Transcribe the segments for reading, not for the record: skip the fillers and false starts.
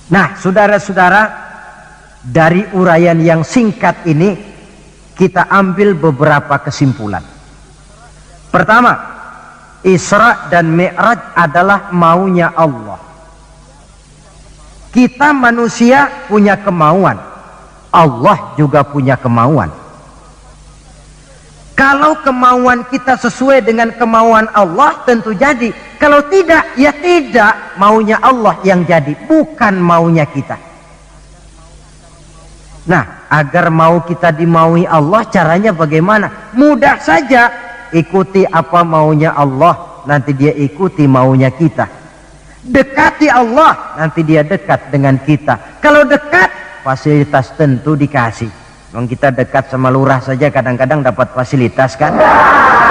Nah, saudara-saudara, dari uraian yang singkat ini kita ambil beberapa kesimpulan. Pertama, Isra dan Mi'raj adalah maunya Allah. Kita manusia punya kemauan, Allah juga punya kemauan. Kalau kemauan kita sesuai dengan kemauan Allah, tentu jadi. Kalau tidak, ya tidak. Maunya Allah yang jadi, bukan maunya kita. Nah, agar mau kita dimaui Allah, caranya bagaimana? Mudah saja. Ikuti apa maunya Allah, nanti dia ikuti maunya kita. Dekati Allah, nanti dia dekat dengan kita. Kalau dekat, fasilitas tentu dikasih. Kalau kita dekat sama lurah saja kadang-kadang dapat fasilitas kan.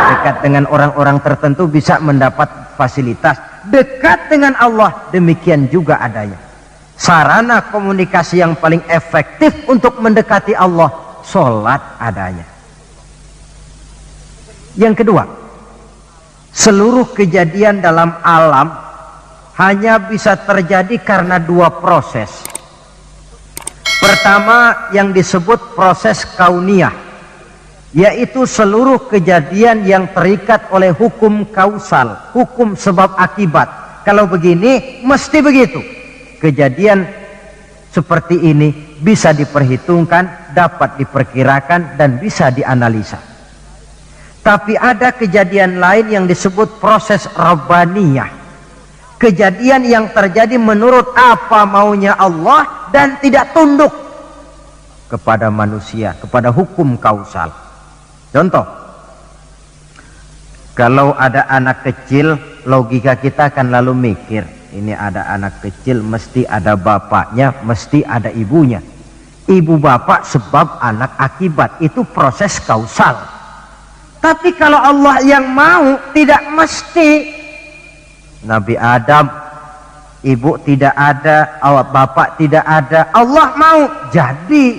Dekat dengan orang-orang tertentu bisa mendapat fasilitas. Dekat dengan Allah, demikian juga adanya. Sarana komunikasi yang paling efektif untuk mendekati Allah, sholat adanya. Yang kedua, seluruh kejadian dalam alam hanya bisa terjadi karena dua proses. Pertama, yang disebut proses kauniyah, yaitu seluruh kejadian yang terikat oleh hukum kausal, hukum sebab akibat. Kalau begini, mesti begitu. Kejadian seperti ini bisa diperhitungkan, dapat diperkirakan, dan bisa dianalisa. Tapi ada kejadian lain yang disebut proses rabbaniyah. Kejadian yang terjadi menurut apa maunya Allah dan tidak tunduk kepada manusia, kepada hukum kausal. Contoh, kalau ada anak kecil, logika kita akan lalu mikir, ini ada anak kecil, mesti ada bapaknya, mesti ada ibunya. Ibu bapak sebab, anak akibat, itu proses kausal. Tapi kalau Allah yang mau, tidak mesti. Nabi Adam, ibu tidak ada, bapak tidak ada, Allah mau jadi.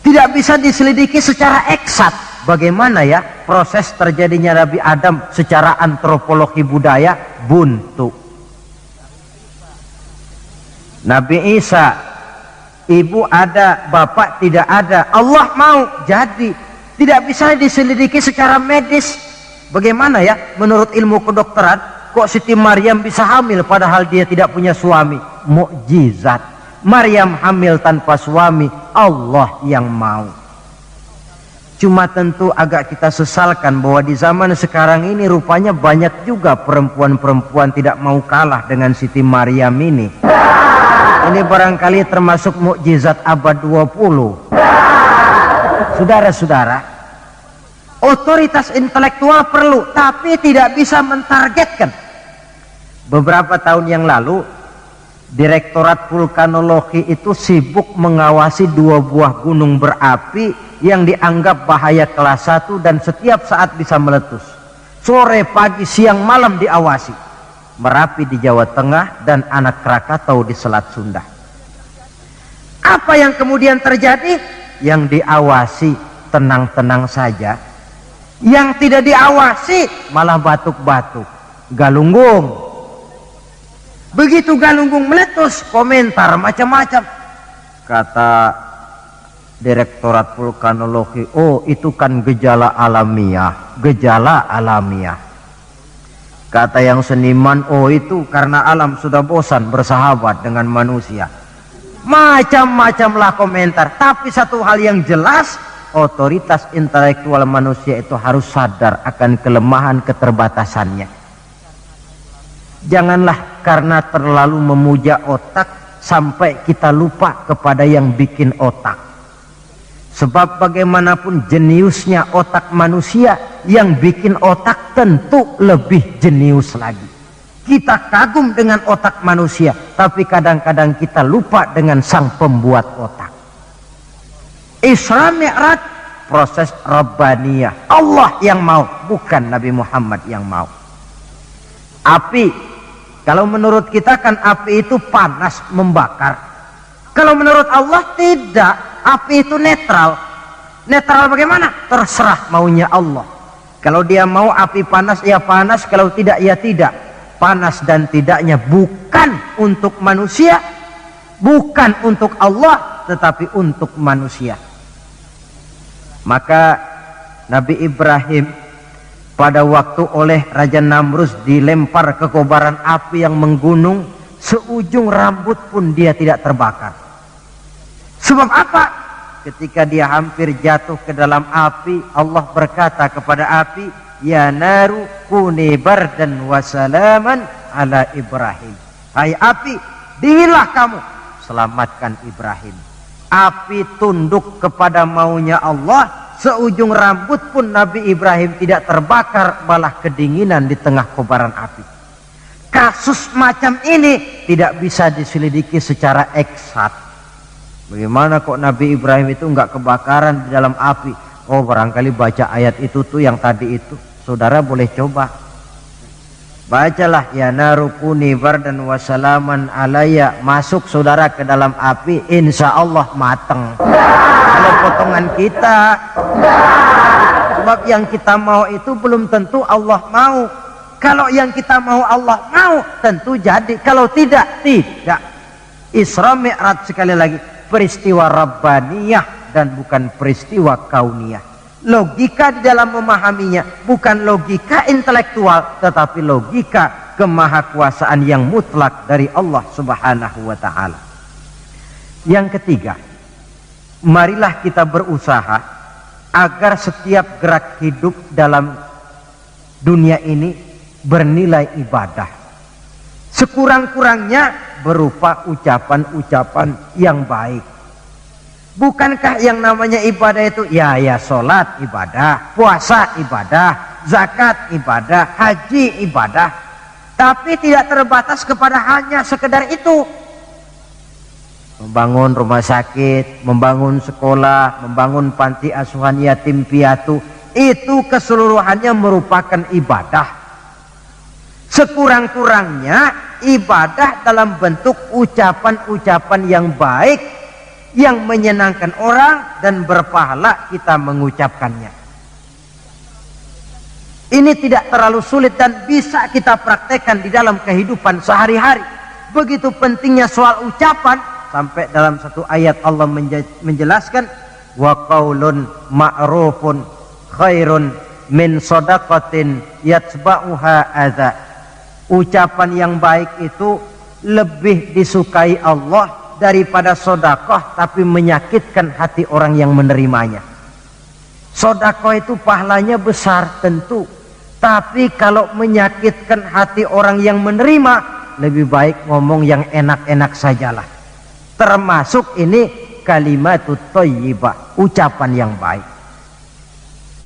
Tidak bisa diselidiki secara eksat. Bagaimana ya proses terjadinya Nabi Adam secara antropologi budaya? Buntu. Nabi Isa, ibu ada, bapak tidak ada, Allah mau jadi. Tidak bisa diselidiki secara medis. Bagaimana ya menurut ilmu kedokteran? Kok Siti Maryam bisa hamil padahal dia tidak punya suami? Mukjizat. Maryam hamil tanpa suami, Allah yang mau. Cuma tentu agak kita sesalkan bahwa di zaman sekarang ini rupanya banyak juga perempuan-perempuan tidak mau kalah dengan Siti Maryam ini. Ini barangkali termasuk mukjizat abad 20. Saudara-saudara, otoritas intelektual perlu, tapi tidak bisa mentargetkan. Beberapa tahun yang lalu, Direktorat Vulkanologi itu sibuk mengawasi 2 buah gunung berapi yang dianggap bahaya kelas 1 dan setiap saat bisa meletus. Sore, pagi, siang, malam diawasi. Merapi di Jawa Tengah dan Anak Krakatau di Selat Sunda. Apa yang kemudian terjadi? Yang diawasi tenang-tenang saja. Yang tidak diawasi malah batuk-batuk, galunggung. Begitu galunggung meletus, komentar macam-macam. Kata Direktorat Vulkanologi, oh itu kan gejala alamiah, gejala alamiah. Kata yang seniman, oh itu karena alam sudah bosan bersahabat dengan manusia. Macam-macamlah komentar. Tapi satu hal yang jelas, otoritas intelektual manusia itu harus sadar akan kelemahan keterbatasannya. Janganlah karena terlalu memuja otak sampai kita lupa kepada yang bikin otak. Sebab bagaimanapun jeniusnya otak manusia, yang bikin otak tentu lebih jenius lagi. Kita kagum dengan otak manusia, tapi kadang-kadang kita lupa dengan sang pembuat otak. Isra Mi'raj proses rabbaniyah, Allah yang mau, bukan Nabi Muhammad yang mau. Api, kalau menurut kita kan api itu panas membakar. Kalau menurut Allah tidak, api itu netral. Netral bagaimana? Terserah maunya Allah. Kalau dia mau api panas, ya panas. Kalau tidak, ya tidak. Panas dan tidaknya bukan untuk manusia, bukan untuk Allah tetapi untuk manusia. Maka Nabi Ibrahim pada waktu oleh Raja Namrus dilempar ke kobaran api yang menggunung, seujung rambut pun dia tidak terbakar. Sebab apa? Ketika dia hampir jatuh ke dalam api, Allah berkata kepada api, ya naru kuni bardan wa salaman ala Ibrahim. Hai api, dinginlah kamu, selamatkan Ibrahim. Api tunduk kepada maunya Allah, seujung rambut pun Nabi Ibrahim tidak terbakar, malah kedinginan di tengah kobaran api. Kasus macam ini tidak bisa diselidiki secara eksat. Bagaimana kok Nabi Ibrahim itu enggak kebakaran di dalam api? Oh, barangkali baca ayat itu tuh yang tadi itu. Saudara boleh coba. Bacalah ya narukuni bardan wasalaman alaya. Masuk saudara ke dalam api, insya Allah mateng. Kalau potongan kita, sebab yang kita mau itu belum tentu Allah mau. Kalau yang kita mau Allah mau, tentu jadi. Kalau tidak, tidak. Isra Mi'raj sekali lagi, peristiwa Rabbaniyah dan bukan peristiwa kauniyah. Logika di dalam memahaminya bukan logika intelektual, tetapi logika kemahakuasaan yang mutlak dari Allah Subhanahu wa ta'ala. Yang ketiga, marilah kita berusaha agar setiap gerak hidup dalam dunia ini bernilai ibadah. Sekurang-kurangnya berupa ucapan-ucapan yang baik. Bukankah yang namanya ibadah itu ya sholat ibadah, puasa ibadah, zakat ibadah, haji ibadah, tapi tidak terbatas kepada hanya sekedar itu. Membangun rumah sakit, membangun sekolah, membangun panti asuhan yatim piatu, itu keseluruhannya merupakan ibadah. Sekurang-kurangnya ibadah dalam bentuk ucapan-ucapan yang baik, yang menyenangkan orang dan berpahala kita mengucapkannya. Ini tidak terlalu sulit dan bisa kita praktekkan di dalam kehidupan sehari-hari. Begitu pentingnya soal ucapan, sampai dalam satu ayat Allah menjelaskan, wa qaulun ma'rufun khairun min shadaqatin yatba'uha adza. Ucapan yang baik itu lebih disukai Allah daripada sodakoh tapi menyakitkan hati orang yang menerimanya. Sodakoh itu pahalanya besar tentu, tapi kalau menyakitkan hati orang yang menerima, lebih baik ngomong yang enak-enak sajalah. Termasuk ini kalimatut thayyibah, ucapan yang baik.